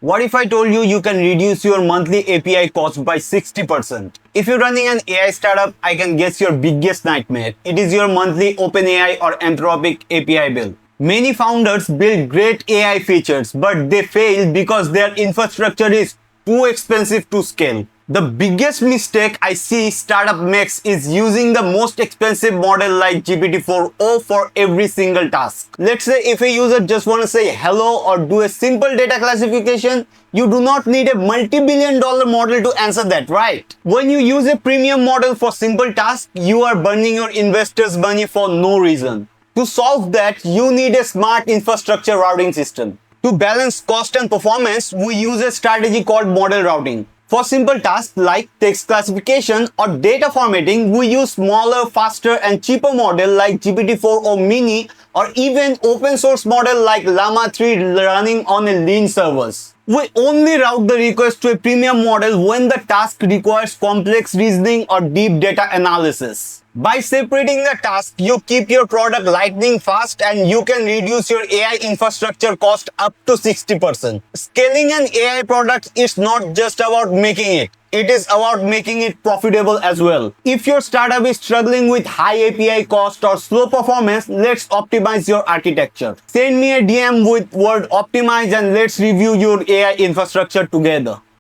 What if I told you you can reduce your monthly API cost by 60%? If you're running an AI startup, I can guess your biggest nightmare. It is your monthly OpenAI or Anthropic API bill. Many founders build great AI features, but they fail because their infrastructure is too expensive to scale. The biggest mistake I see startup makes is using the most expensive model like GPT-4o for every single task. Let's say if a user just want to say hello or do a simple data classification, you do not need a multi-billion-dollar model to answer that, right? When you use a premium model for simple tasks, you are burning your investors' money for no reason. To solve that, you need a smart infrastructure routing system. To balance cost and performance, we use a strategy called model routing. For simple tasks like text classification or data formatting, we use smaller, faster and cheaper model like GPT-4o Mini or even open source model like Llama 3 running on a lean servers. We only route the request to a premium model when the task requires complex reasoning or deep data analysis. By separating the task, you keep your product lightning fast and you can reduce your AI infrastructure cost up to 60%. Scaling an AI product is not just about making it. It is about making it profitable as well. If your startup is struggling with high API cost or slow performance, let's optimize your architecture. Send me a DM with word optimize and let's review your AI infrastructure together.